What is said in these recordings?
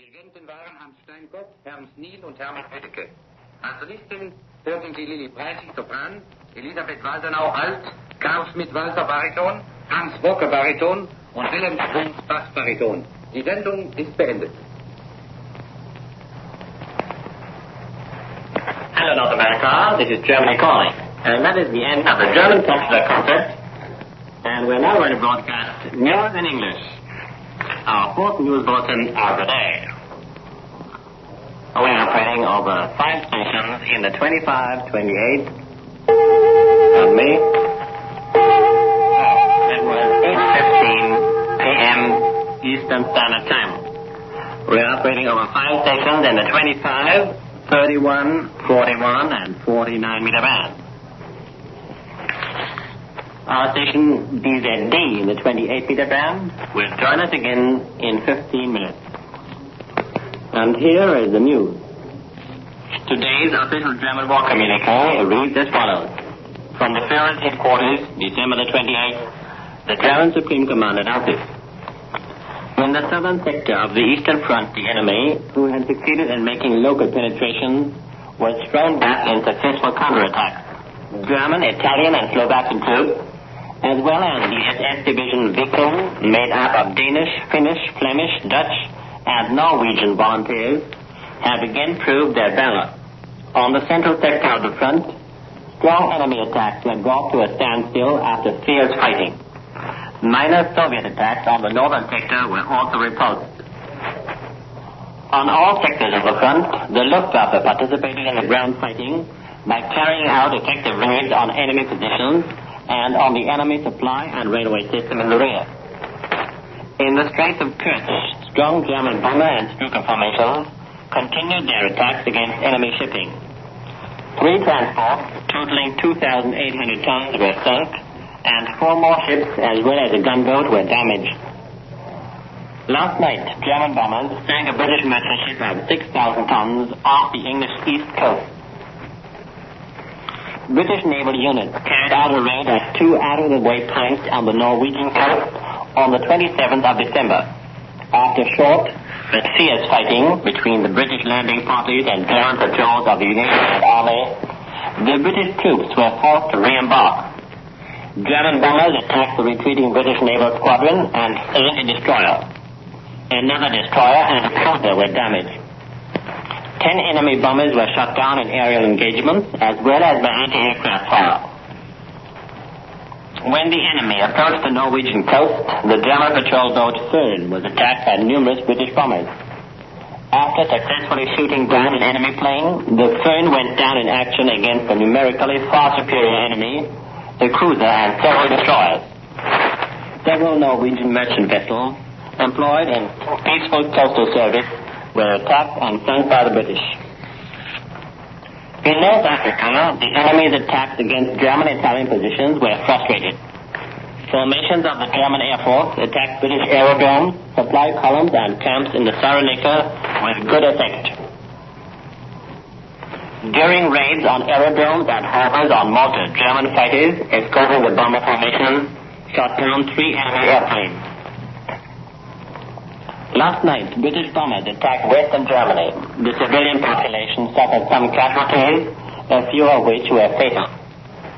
Dirigenten waren Hans Steinkopf, Ernst Niel und Hermann Hötteke. Als Solistin hörten Sie Lili Preissig, Sopran, Elisabeth Waldenau, Alt, Karl Schmidt-Walter, Bariton, Hans Bocke, Bariton und Wilhelm Strunz, Bass, Bariton. Die Sendung ist beendet. Hello, North America. This is Germany calling. And that is the end of the German popular concert. And we're now going to broadcast news in English. Our fourth news bulletin of the day. We are operating over 5 stations in the 25, 28, pardon me. It was 8:15 p.m. Eastern Standard Time. We are operating over 5 stations in the 25, 31, 41, and 49 meter band. Our station DZD in the 28 meter band will join us again in 15 minutes. And here is the news. Today's official German war communique reads as follows. From the Führer's headquarters, December the 28th, the German Supreme Command announces. In the southern sector of the Eastern Front, the enemy, who had succeeded in making local penetrations, was thrown back in successful counterattacks. German, Italian, and Slovakian troops, as well as the SS Division Viking, made up of Danish, Finnish, Flemish, Dutch, and Norwegian volunteers, have again proved their valor. On the central sector of the front, strong enemy attacks were brought to a standstill after fierce fighting. Minor Soviet attacks on the northern sector were also repulsed. On all sectors of the front, the Luftwaffe participated in the ground fighting by carrying out effective raids on enemy positions and on the enemy supply and railway system in the rear. In the Straits of Kerch, strong German bomber and Stuka formations continued their attacks against enemy shipping. 3 transports totaling 2,800 tons were sunk, and 4 more ships as well as a gunboat were damaged. Last night, German bombers sank a British merchant ship of 6,000 tons off the English east coast. British naval units carried out a raid at 2 out-of-the-way points on the Norwegian coast on the 27th of December. After short but fierce fighting between the British landing parties and ground patrols of the United States Army, the British troops were forced to re-embark. German bombers attacked the retreating British naval squadron and sank a destroyer. Another destroyer and a cruiser were damaged. 10 enemy bombers were shot down in aerial engagements as well as by anti-aircraft fire. When the enemy approached the Norwegian coast, the German patrol boat Föhn was attacked by numerous British bombers. After successfully shooting down an enemy plane, the Föhn went down in action against a numerically far superior enemy, the cruiser and several destroyers. Several Norwegian merchant vessels employed in peaceful coastal service were attacked and sunk by the British. In North Africa, the enemy's attacks against German-Italian positions were frustrated. Formations of the German Air Force attacked British aerodromes, supply columns, and camps in the Cyrenaica with good effect. During raids on aerodromes and harbors on Malta, German fighters escorting the bomber formations shot down 3 enemy airplanes. Last night, British bombers attacked western Germany. The civilian population suffered some casualties, a few of which were fatal.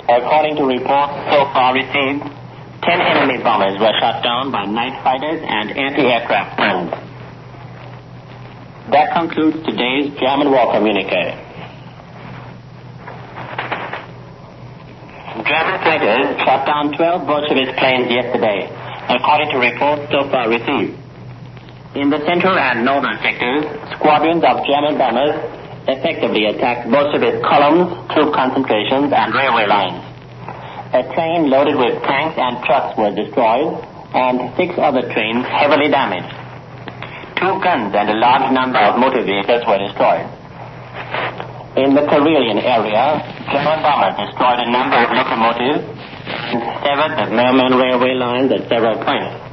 According to reports so far received, 10 enemy bombers were shot down by night fighters and anti-aircraft guns. That concludes today's German war communique. German fighters shot down 12 Bolshevik planes yesterday, according to reports so far received. In the central and northern sectors, squadrons of German bombers effectively attacked Bolshevik columns, troop concentrations, and railway lines. A train loaded with tanks and trucks was destroyed, and 6 other trains heavily damaged. 2 guns and a large number of motor vehicles were destroyed. In the Karelian area, German bombers destroyed a number of locomotives and severed the mailman railway lines at several points.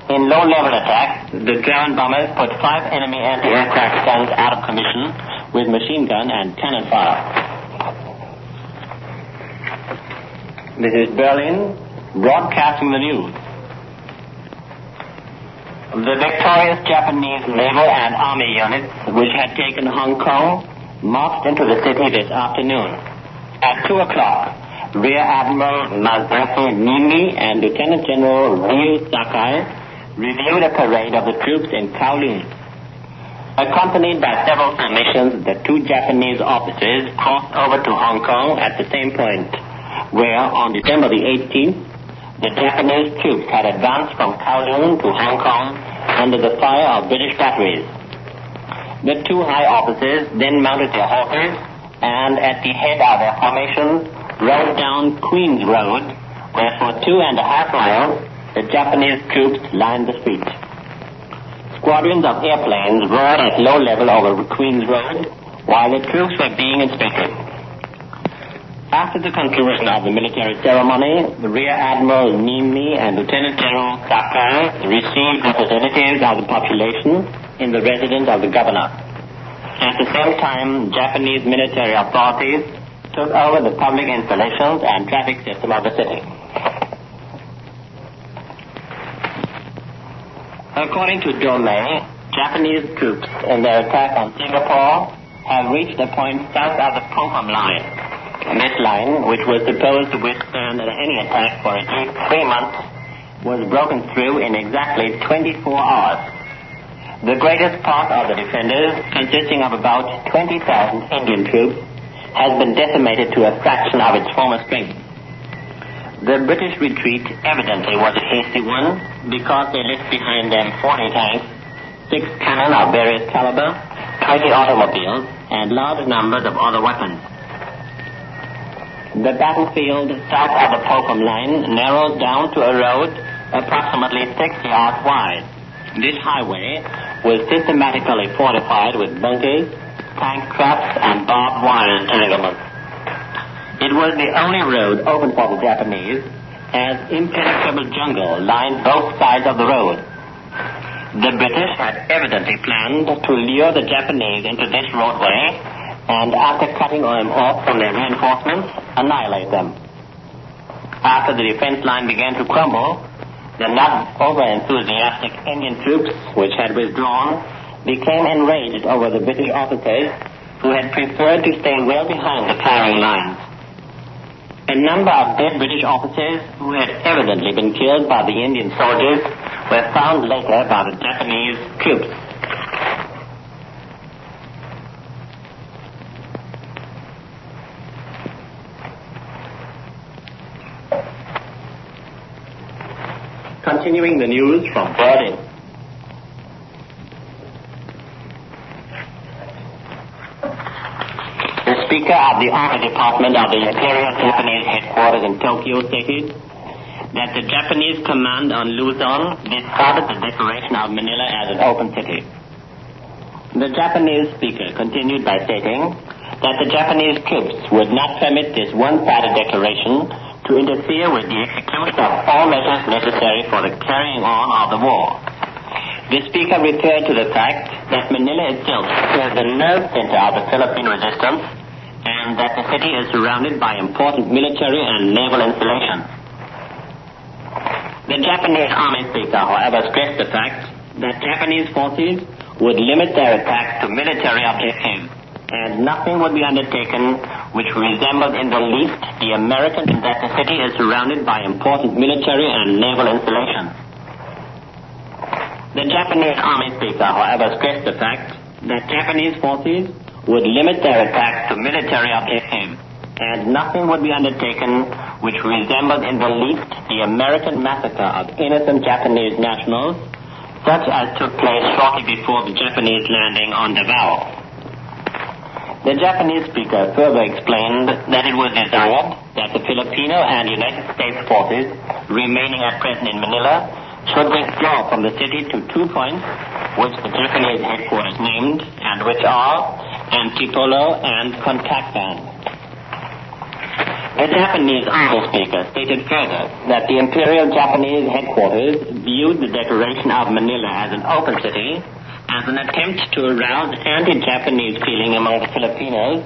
In low-level attacks, the German bombers put 5 enemy anti-aircraft guns out of commission with machine gun and cannon fire. This is Berlin, broadcasting the news. The victorious Japanese naval and army units, which had taken Hong Kong, marched into the city this afternoon. At 2 o'clock, Rear Admiral Masashi Nimi and Lieutenant General Ryu Sakai reviewed a parade of the troops in Kowloon. Accompanied by several formations, the two Japanese officers crossed over to Hong Kong at the same point, where on December the 18th, the Japanese troops had advanced from Kowloon to Hong Kong under the fire of British batteries. The two high officers then mounted their horses and at the head of their formation rode down Queen's Road, where for 2.5 miles the Japanese troops lined the street. Squadrons of airplanes roared at low level over Queen's Road while the troops were being inspected. After the conclusion of the military ceremony, the Rear Admiral Nimi and Lieutenant General Sakai received representatives of the population in the residence of the governor. At the same time, Japanese military authorities took over the public installations and traffic system of the city. According to Domei, Japanese troops in their attack on Singapore have reached a point south of the Pongpom line. This line, which was supposed to withstand any attack for at least 3 months, was broken through in exactly 24 hours. The greatest part of the defenders, consisting of about 20,000 Indian troops, has been decimated to a fraction of its former strength. The British retreat evidently was a hasty one because they left behind them 40 tanks, 6 cannon of various caliber, 20 automobiles, and large numbers of other weapons. The battlefield south of the Pongpom line narrows down to a road approximately 6 yards wide. This highway was systematically fortified with bunkers, tank traps, and barbed wire entanglements. It was the only road open for the Japanese, as impenetrable jungle lined both sides of the road. The British had evidently planned to lure the Japanese into this roadway and, after cutting them off from their reinforcements, annihilate them. After the defense line began to crumble, the not over-enthusiastic Indian troops, which had withdrawn, became enraged over the British officers who had preferred to stay well behind the firing lines. A number of dead British officers who had evidently been killed by the Indian soldiers were found later by the Japanese troops. Continuing the news from Berlin. The Speaker of the Army Department of the Imperial Japanese Headquarters in Tokyo stated that the Japanese command on Luzon discarded the declaration of Manila as an open city. The Japanese speaker continued by stating that the Japanese troops would not permit this one-sided declaration to interfere with the execution of all measures necessary for the carrying on of the war. The speaker referred to the fact that Manila itself is the nerve center of the Philippine resistance and that the city is surrounded by important military and naval installations. The Japanese army speaker, however, stressed the fact that Japanese forces would limit their attacks to military objectives and nothing would be undertaken which resembled in the least the American, and that the city is surrounded by important military and naval installations. The Japanese army speaker, however, stressed the fact that Japanese forces would limit their attacks to military objectives and nothing would be undertaken which resembled in the least the American massacre of innocent Japanese nationals, such as took place shortly before the Japanese landing on Davao. The Japanese speaker further explained that it was desired that the Filipino and United States forces remaining at present in Manila should withdraw from the city to 2 points which the Japanese headquarters named and which are Antipolo and Contactan. The Japanese army speaker stated further that the Imperial Japanese headquarters viewed the declaration of Manila as an open city as an attempt to arouse anti-Japanese feeling among the Filipinos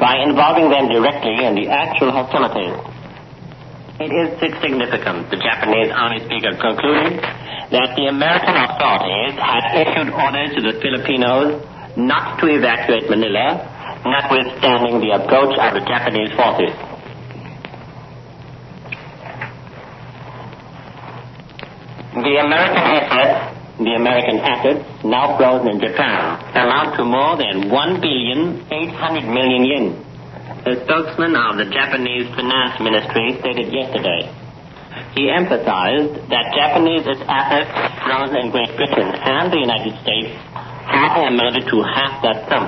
by involving them directly in the actual hostilities. It is significant, the Japanese army speaker concluded, that the American authorities had issued orders to the Filipinos not to evacuate Manila, notwithstanding the approach of the Japanese forces. The American assets, now frozen in Japan, amount to more than 1,800,000,000 yen. A spokesman of the Japanese Finance Ministry stated yesterday. He emphasized that Japanese assets frozen in Great Britain and the United States have amounted to half that sum.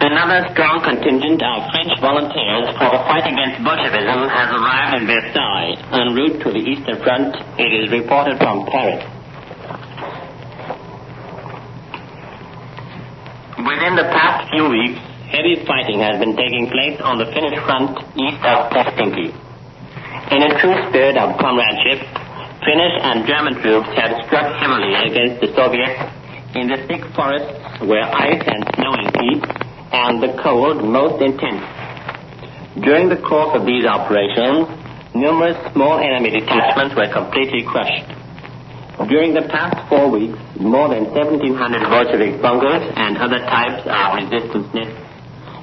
Another strong contingent of French volunteers for the fight against Bolshevism has arrived in Versailles en route to the Eastern Front, it is reported from Paris. Within the past few weeks, heavy fighting has been taking place on the Finnish front east of Helsinki. In a true spirit of comradeship, Finnish and German troops have struck heavily against the Soviets in the thick forests where ice and snow is deep and the cold most intense. During the course of these operations, numerous small enemy detachments were completely crushed. During the past 4 weeks, more than 1,700 Bolshevik bunkers and other types of resistance nets,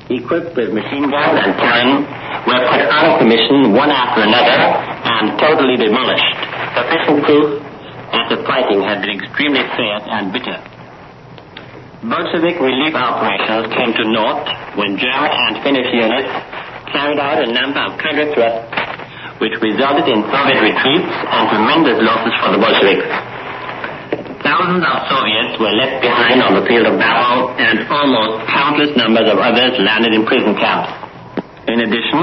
equipped with machine guns and cannon, were put out of commission one after another and totally demolished. Sufficient proof that the fighting had been extremely fierce and bitter. Bolshevik relief operations came to naught when German and Finnish units carried out a number of counter-thrusts which resulted in Soviet retreats and tremendous losses for the Bolsheviks. Thousands of Soviets were left behind on the field of battle, and almost countless numbers of others landed in prison camps. In addition,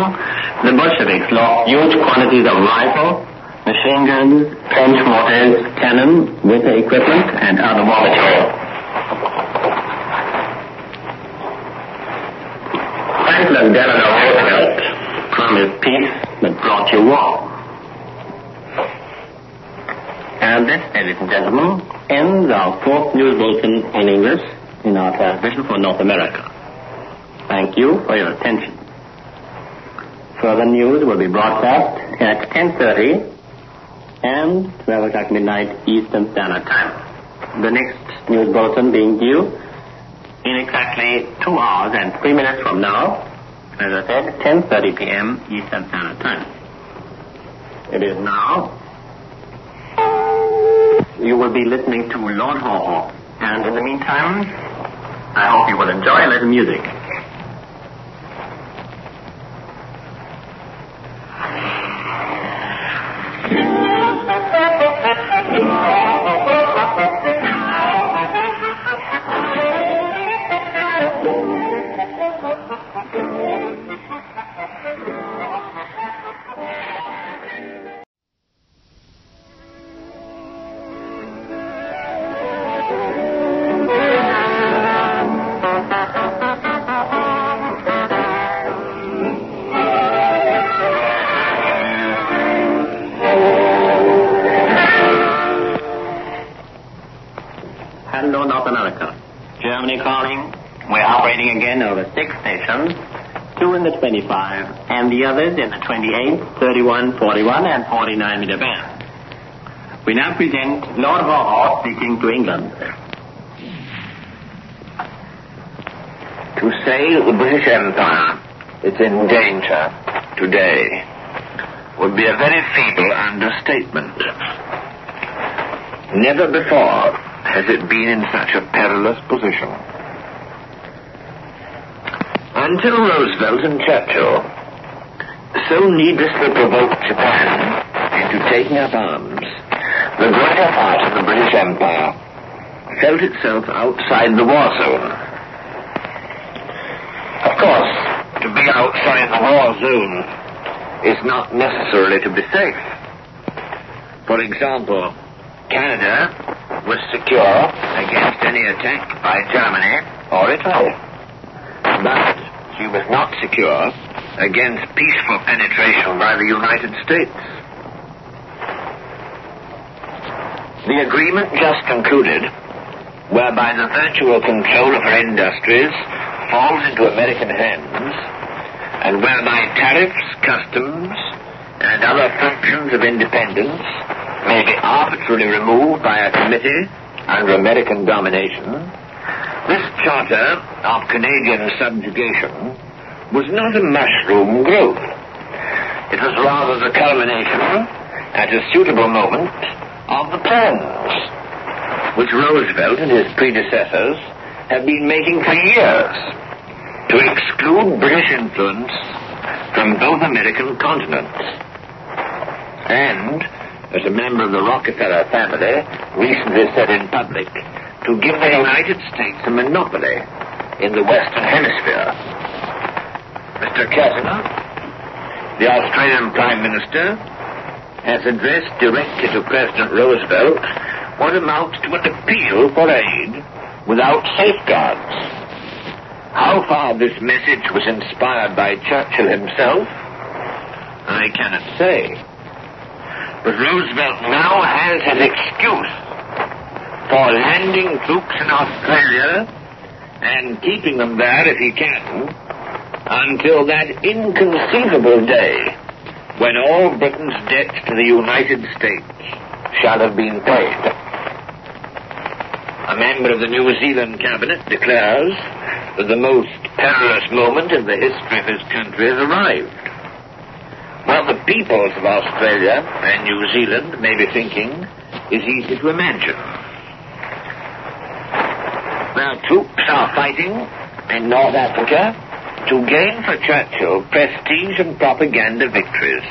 the Bolsheviks lost huge quantities of rifles, machine guns, trench mortars, cannon, winter equipment, and other war material. Franklin Delano Roosevelt promised peace but brought you war. And this, ladies and gentlemen, ends our fourth news bulletin in English in our transmission for North America. Thank you for your attention. Further news will be broadcast at 10:30 and 12 o'clock midnight Eastern Standard Time. The next news bulletin being due in exactly 2 hours and 3 minutes from now, as I said, 10:30 p.m. Eastern Standard Time. It is now. You will be listening to Lord Haw, and in the meantime, I hope you will enjoy a little music. Hello, North America. Germany calling. We're operating again over 6 stations, 2 in the 25, and the others in the 28, 31, 41, and 49 meter band. We now present Lord Haw speaking to England. To say that the British Empire is in danger today would be a very feeble understatement. Never before has it been in such a perilous position. Until Roosevelt and Churchill so needlessly provoked Japan into taking up arms, the greater part of the British Empire felt itself outside the war zone. Of course, to be outside the war zone is not necessarily to be safe. For example, Canada was secure against any attack by Germany or Italy. But she was not secure against peaceful penetration by the United States. The agreement just concluded, whereby the virtual control of her industries falls into American hands, and whereby tariffs, customs, and other functions of independence may be arbitrarily removed by a committee under American domination, this charter of Canadian subjugation was not a mushroom growth. It was rather the culmination, at a suitable moment, of the plans which Roosevelt and his predecessors have been making for years to exclude British influence from both American continents. And, as a member of the Rockefeller family recently said in public, to give the United States a monopoly in the Western Hemisphere. Mr. Casimir, the Australian Prime Minister, has addressed directly to President Roosevelt what amounts to an appeal for aid without safeguards. How far this message was inspired by Churchill himself, I cannot say. But Roosevelt now has his excuse for landing troops in Australia and keeping them there, if he can, until that inconceivable day when all Britain's debts to the United States shall have been paid. A member of the New Zealand cabinet declares that the most perilous moment in the history of his country has arrived. What the peoples of Australia and New Zealand may be thinking is easy to imagine. Their troops are fighting in North Africa to gain for Churchill prestige and propaganda victories,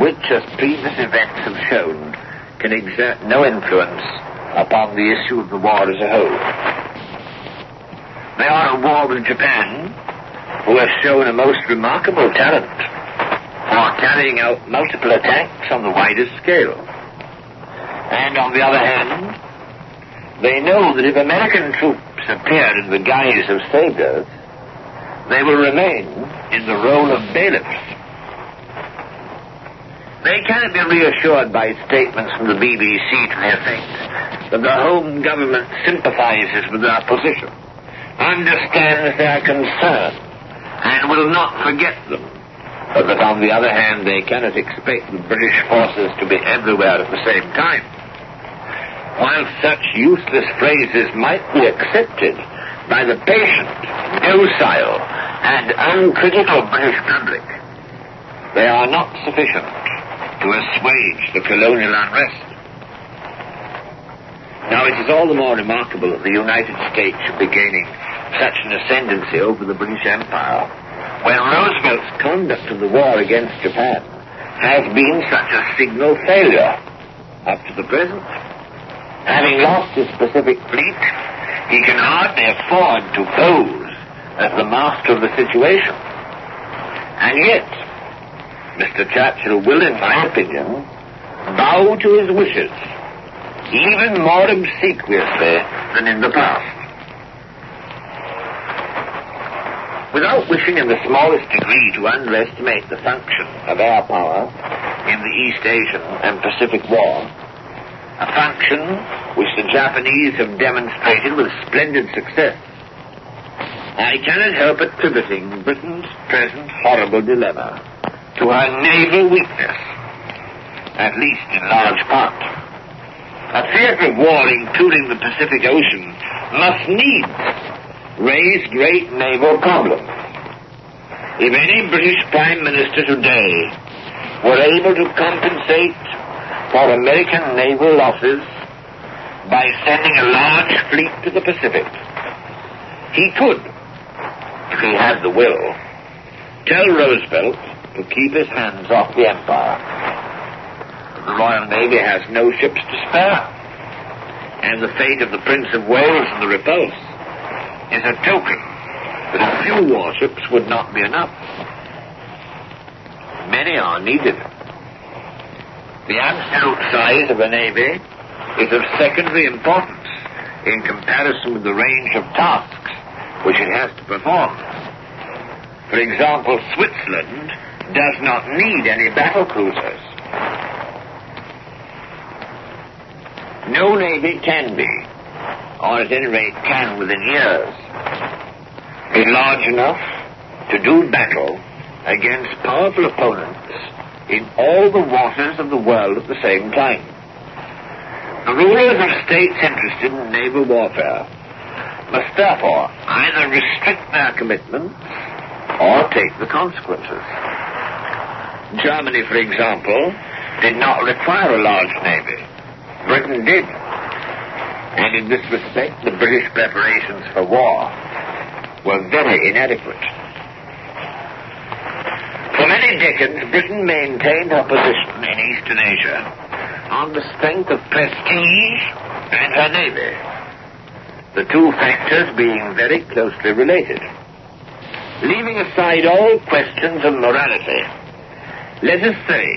which, as previous events have shown, can exert no influence upon the issue of the war as a whole. They are at war with Japan, who has shown a most remarkable talent for carrying out multiple attacks on the widest scale. And on the other hand, they know that if American troops appear in the guise of saviors, they will remain in the role of bailiffs. They cannot be reassured by statements from the BBC to the effect that the home government sympathizes with their position, understands their concern, and will not forget them, but that on the other hand they cannot expect the British forces to be everywhere at the same time. While such useless phrases might be accepted by the patient, docile, and uncritical British public, they are not sufficient to assuage the colonial unrest. Now, it is all the more remarkable that the United States should be gaining such an ascendancy over the British Empire, when Roosevelt's conduct of the war against Japan has been such a signal failure up to the present. Having lost his Pacific fleet, he can hardly afford to pose as the master of the situation. And yet, Mr. Churchill will, in my opinion, bow to his wishes, even more obsequiously than in the past. Without wishing in the smallest degree to underestimate the function of air power in the East Asian and Pacific War, a function which the Japanese have demonstrated with splendid success, I cannot help attributing Britain's present horrible dilemma to her naval weakness, at least in large part. A theatre of war including the Pacific Ocean must needs raise great naval problems. If any British Prime Minister today were able to compensate for American naval losses by sending a large fleet to the Pacific, he could, if he had the will, tell Roosevelt to keep his hands off the Empire. The Royal Navy has no ships to spare, and the fate of the Prince of Wales and the Repulse is a token that a few warships would not be enough. Many are needed. The absolute size of a navy is of secondary importance in comparison with the range of tasks which it has to perform. For example, Switzerland does not need any battle cruisers. No navy can be, or at any rate can within years, is large enough to do battle against powerful opponents in all the waters of the world at the same time. The rulers of states interested in naval warfare must therefore either restrict their commitments or take the consequences. Germany, for example, did not require a large navy. Britain did. And in this respect, the British preparations for war were very inadequate. For many decades, Britain maintained her position in Eastern Asia on the strength of prestige and her navy, the two factors being very closely related. Leaving aside all questions of morality, let us say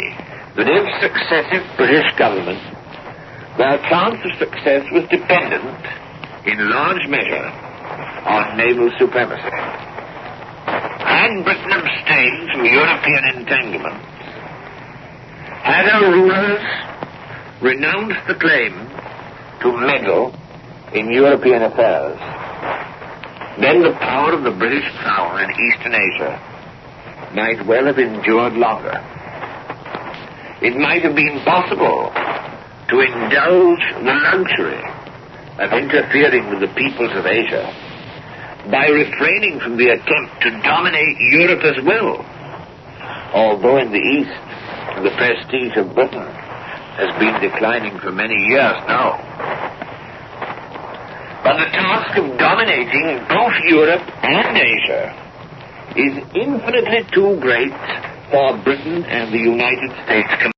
that if successive British governments, their chance of success was dependent, in large measure, on naval supremacy. Had Britain abstained from European entanglements, had her rulers renounced the claim to meddle in European affairs, then the power of the British Crown in Eastern Asia might well have endured longer. It might have been possible to indulge the luxury of interfering with the peoples of Asia by refraining from the attempt to dominate Europe as well, although in the East the prestige of Britain has been declining for many years now. But the task of dominating both Europe and Asia is infinitely too great for Britain and the United States